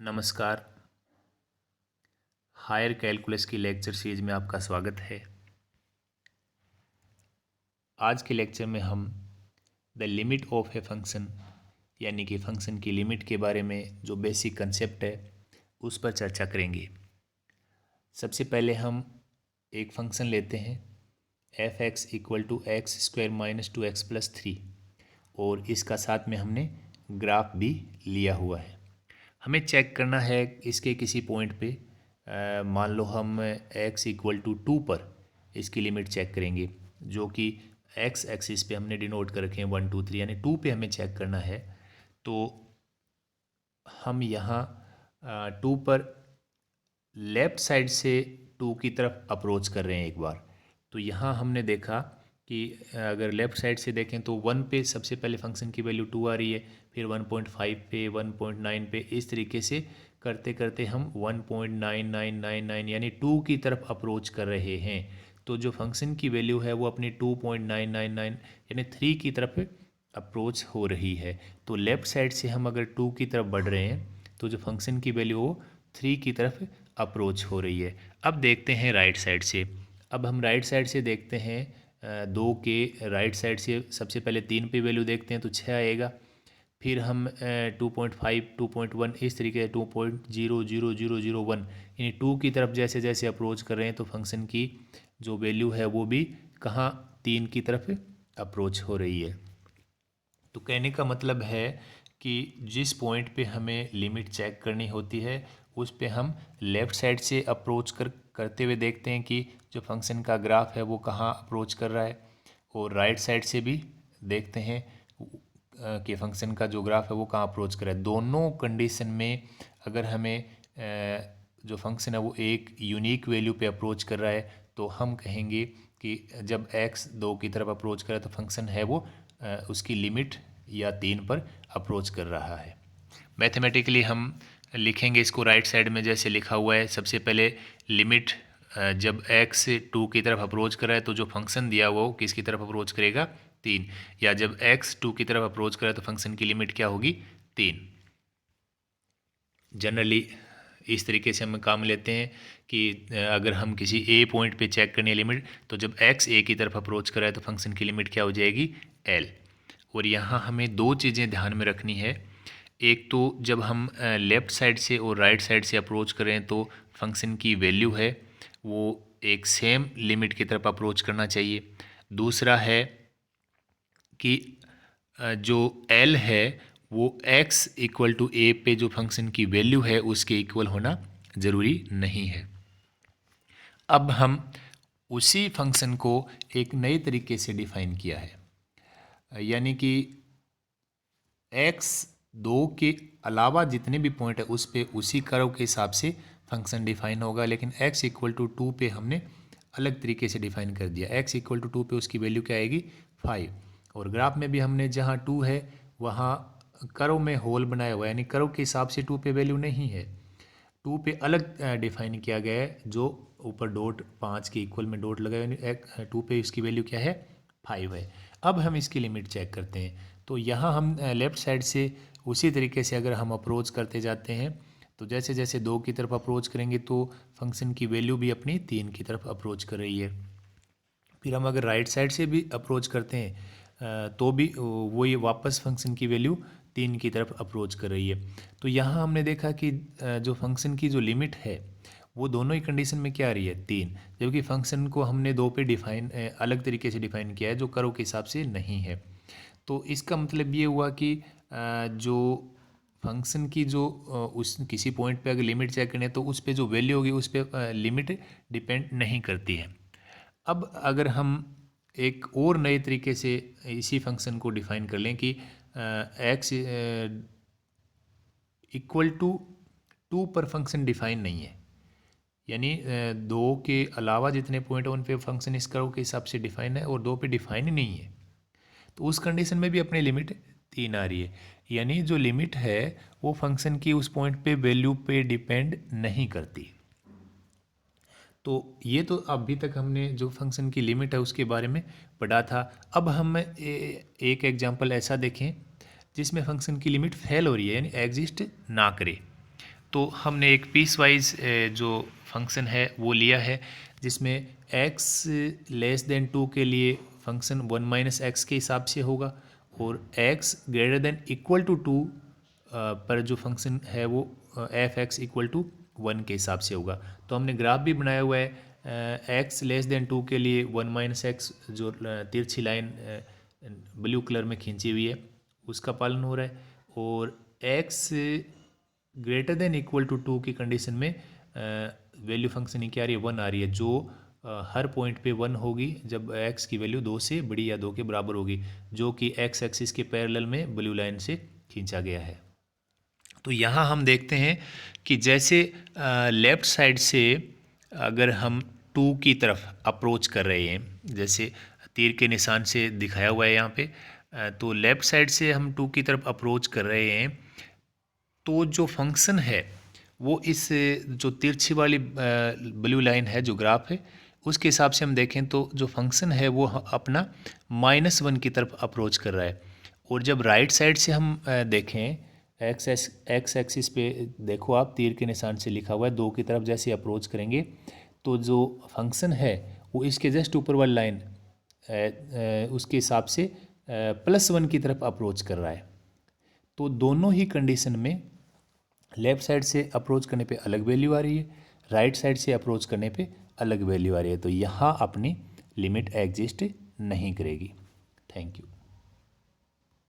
नमस्कार। Higher calculus की lecture series में आपका स्वागत है। आज के लेक्चर में हम the limit of a function यानी कि फंक्शन की लिमिट के बारे में जो बेसिक कंसेप्ट है उस पर चर्चा करेंगे। सबसे पहले हम एक फंक्शन लेते हैं f x equal to x square minus 2x plus 3 और इसका साथ में हमने ग्राफ भी लिया हुआ है। हमें चेक करना है इसके किसी पॉइंट पे मान लो हम x इक्वल टू 2 पर इसकी लिमिट चेक करेंगे, जो कि x एक्सिस पे हमने डिनोट कर रखे हैं 1 2 3, यानी 2 पे हमें चेक करना है। तो हम यहाँ 2 पर लेफ़्ट साइड से 2 की तरफ अप्रोच कर रहे हैं एक बार। तो यहाँ हमने देखा कि अगर लेफ़्ट साइड से देखें तो 1 पे सबसे पहले फंक्शन की वैल्यू 2 आ रही है, फिर 1.5 पे 1.9 पे, इस तरीके से करते करते हम 1.9999 यानी 2 की तरफ अप्रोच कर रहे हैं। तो जो फंक्शन की वैल्यू है वो अपनी 2.999 यानी 3 की तरफ अप्रोच हो रही है। तो लेफ़्ट साइड से हम अगर 2 की तरफ बढ़ रहे हैं तो जो फंक्शन की वैल्यू वो 3 की तरफ अप्रोच हो रही है। अब देखते हैं राइट साइड से। अब हम राइट साइड से देखते हैं 2 के राइट साइड से सबसे पहले 3 पे वैल्यू देखते हैं तो 6 आएगा। फिर हम 2.5 2.1 इस तरीके से 2.00001 यानी 2 की तरफ जैसे जैसे अप्रोच कर रहे हैं तो फंक्शन की जो वैल्यू है वो भी कहाँ 3 की तरफ अप्रोच हो रही है। तो कहने का मतलब है कि जिस पॉइंट पे हमें लिमिट चेक करनी होती है उस पे हम लेफ़्ट साइड से अप्रोच करते हुए देखते हैं कि जो फंक्शन का ग्राफ है वो कहाँ अप्रोच कर रहा है, और राइट साइड से भी देखते हैं कि फंक्शन का जो ग्राफ है वो कहाँ अप्रोच कर रहा है। दोनों कंडीशन में अगर हमें जो फंक्शन है वो एक यूनिक वैल्यू पे अप्रोच कर रहा है तो हम कहेंगे कि जब x 2 की तरफ अप्रोच करे तो फंक्शन है वो उसकी लिमिट या 3 पर अप्रोच कर रहा है। मैथमेटिकली हम लिखेंगे इसको राइट साइड में जैसे लिखा हुआ है। सबसे पहले लिमिट जब x 2 की तरफ अप्रोच कर रहा है तो जो फंक्शन दिया वो किसकी तरफ अप्रोच करेगा 3, या जब x 2 की तरफ अप्रोच करे तो फंक्शन की लिमिट क्या होगी 3। जनरली इस तरीके से हम काम लेते हैं कि अगर हम किसी a पॉइंट पे चेक करनी है लिमिट तो जब x a की तरफ अप्रोच कर रहा है तो फंक्शन की लिमिट क्या हो जाएगी l। और यहाँ हमें दो चीज़ें ध्यान में रखनी है। एक तो जब हम लेफ़्ट साइड से और राइट साइड से अप्रोच करें तो फंक्शन की वैल्यू है वो एक सेम लिमिट की तरफ अप्रोच करना चाहिए। दूसरा है कि जो l है वो x इक्वल टू a पे जो फंक्शन की वैल्यू है उसके इक्वल होना ज़रूरी नहीं है। अब हम उसी फंक्शन को एक नए तरीके से डिफ़ाइन किया है, यानी कि x 2 के अलावा जितने भी पॉइंट है उस पे उसी कर्व के हिसाब से फंक्शन डिफ़ाइन होगा, लेकिन x इक्वल टू 2 पे हमने अलग तरीके से डिफ़ाइन कर दिया। x इक्वल टू 2 पे उसकी वैल्यू क्या आएगी 5, और ग्राफ में भी हमने जहाँ 2 है वहाँ कर्व में होल बनाया हुआ है, यानी कर्व के हिसाब से 2 पे वैल्यू नहीं है, 2 पे अलग डिफाइन किया गया है। जो ऊपर डॉट 5 के इक्वल में डॉट लगाया है 2 पे इसकी वैल्यू क्या है 5 है। अब हम इसकी लिमिट चेक करते हैं। तो यहाँ हम लेफ़्ट साइड से उसी तरीके से अगर हम अप्रोच करते जाते हैं तो जैसे जैसे 2 की तरफ अप्रोच करेंगे तो फंक्शन की वैल्यू भी अपनी 3 की तरफ अप्रोच कर रही है। फिर हम अगर राइट साइड से भी अप्रोच करते हैं तो भी वो ये वापस फंक्शन की वैल्यू 3 की तरफ अप्रोच कर रही है। तो यहाँ हमने देखा कि जो फंक्शन की जो लिमिट है वो दोनों ही कंडीशन में क्या आ रही है 3, जबकि फंक्शन को हमने 2 पे डिफाइन अलग तरीके से डिफाइन किया है जो कर्व के हिसाब से नहीं है। तो इसका मतलब ये हुआ कि जो फंक्शन की जो उस किसी पॉइंट पे अगर लिमिट चेक करें तो उस पे जो वैल्यू होगी उस पे लिमिट डिपेंड नहीं करती है। अब अगर हम एक और नए तरीके से इसी फंक्शन को डिफाइन कर लें कि x इक्वल टू 2 पर फंक्शन डिफाइन नहीं है, यानी 2 के अलावा जितने पॉइंट हैं उन पे फंक्शन इस कर्व के हिसाब से डिफाइन है और 2 पे डिफाइन ही नहीं है, तो उस कंडीशन में भी अपनी लिमिट 3 आ रही है। यानी जो लिमिट है वो फंक्शन की उस पॉइंट पे वैल्यू पे डिपेंड नहीं करती। तो ये तो अभी तक हमने जो फंक्शन की लिमिट है उसके बारे में पढ़ा था। अब हम एक एग्जांपल ऐसा देखें जिसमें फंक्शन की लिमिट फेल हो रही है, यानी एग्जिस्ट ना करे। तो हमने एक पीस वाइज जो फंक्शन है वो लिया है, जिसमें x लेस देन 2 के लिए फंक्शन 1 माइनस एक्स के हिसाब से होगा, और x greater than equal to 2 पर जो फंक्शन है वो एफ एक्स इक्वल टू 1 के हिसाब से होगा। तो हमने ग्राफ भी बनाया हुआ है, x लेस देन 2 के लिए 1 माइनस एक्स जो तिरछी लाइन ब्लू कलर में खींची हुई है उसका पालन हो रहा है, और x greater than equal to 2 की कंडीशन में वैल्यू फंक्शन की क्या आ रही है, 1 आ रही है, जो हर पॉइंट पे 1 होगी जब x की वैल्यू 2 से बड़ी या 2 के बराबर होगी, जो कि x एक्सिस के पैरेलल में ब्लू लाइन से खींचा गया है। तो यहाँ हम देखते हैं कि जैसे लेफ़्ट साइड से अगर हम 2 की तरफ अप्रोच कर रहे हैं, जैसे तीर के निशान से दिखाया हुआ है यहाँ पे, तो लेफ़्ट साइड से हम 2 की तरफ अप्रोच कर रहे हैं, तो जो फंक्शन है वो इस जो तिरछी वाली ब्लू लाइन है जो ग्राफ है उसके हिसाब से हम देखें तो जो फंक्शन है वो अपना -1 की तरफ अप्रोच कर रहा है। और जब राइट साइड से हम देखें एक्स एक्सिस पे देखो आप तीर के निशान से लिखा हुआ है 2 की तरफ जैसे अप्रोच करेंगे तो जो फंक्शन है वो इसके जस्ट ऊपर वाली लाइन उसके हिसाब से +1 की तरफ अप्रोच कर रहा है। तो दोनों ही कंडीशन में लेफ़्ट साइड से अप्रोच करने पे अलग वैल्यू आ रही है, राइट साइड से अप्रोच करने पे अलग वैल्यू आ रही है, तो यहाँ अपनी लिमिट एग्जिस्ट नहीं करेगी। Thank you.